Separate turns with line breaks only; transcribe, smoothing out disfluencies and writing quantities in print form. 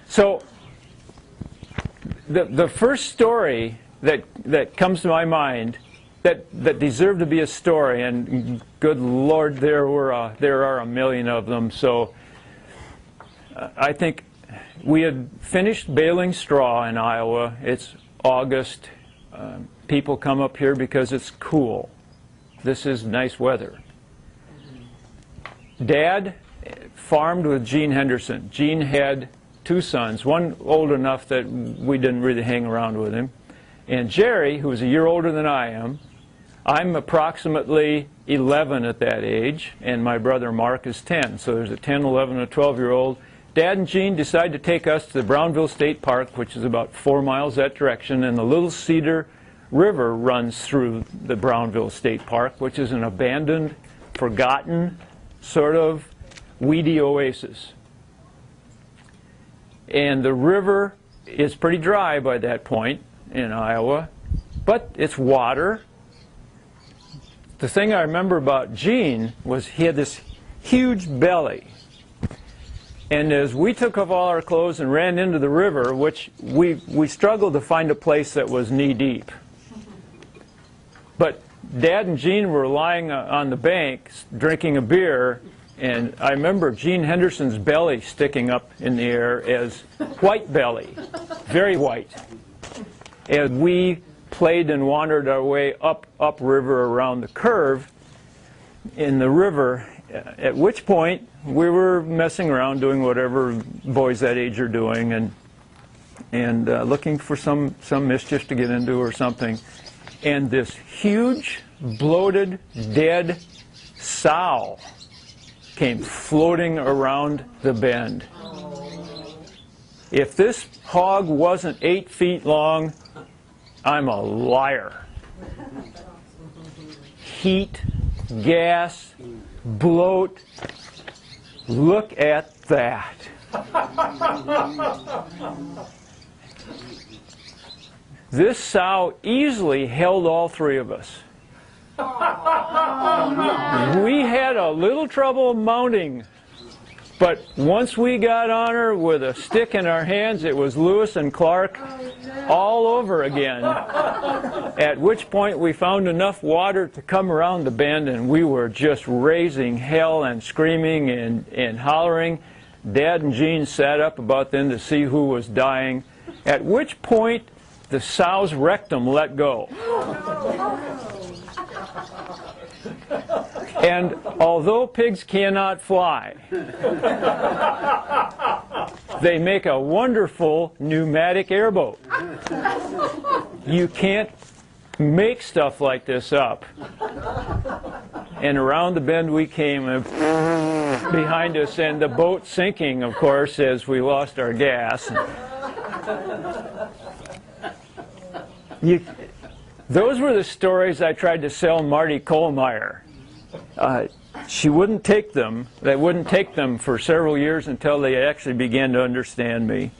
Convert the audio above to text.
So the first story that comes to my mind that deserved to be a story, and good Lord, there are a million of them. So I think we had finished baling straw in Iowa. It's August. People come up here because it's cool. This is nice weather. Dad farmed with Gene Henderson. Gene had 2 sons, one old enough that we didn't really hang around with him, and Jerry, who was a year older than I am. I'm approximately 11 at that age, and my brother Mark is 10. So there's a 10, 11, and a 12-year-old. Dad and Gene decided to take us to the Brownville State Park, which is about 4 miles that direction, and the Little Cedar River runs through the Brownville State Park, which is an abandoned, forgotten, sort of weedy oasis. And the river is pretty dry by that point in Iowa, but it's water. The thing I remember about Gene was he had this huge belly. And as we took off all our clothes and ran into the river, which we struggled to find a place that was knee-deep. But Dad and Gene were lying on the bank drinking a beer, and I remember Gene Henderson's belly sticking up in the air as white belly, very white. And we played and wandered our way upriver around the curve in the river, at which point we were messing around doing whatever boys that age are doing, and looking for some mischief to get into or something. And this huge, bloated, dead sow came floating around the bend. If this hog wasn't 8 feet long, I'm a liar. Heat, gas, bloat. Look at that. This sow easily held all 3 of us. We had a little trouble mounting, but once we got on her with a stick in our hands, it was Lewis and Clark all over again. At which point we found enough water to come around the bend, and we were just raising hell and screaming and hollering. Dad and Gene sat up about then to see who was dying, at which point the sow's rectum let go. And although pigs cannot fly, they make a wonderful pneumatic airboat. You can't make stuff like this up. And around the bend we came, behind us, and the boat sinking, of course, as we lost our gas. Those were the stories I tried to sell Marty Kohlmeyer. She wouldn't take them. They wouldn't take them for several years until they actually began to understand me.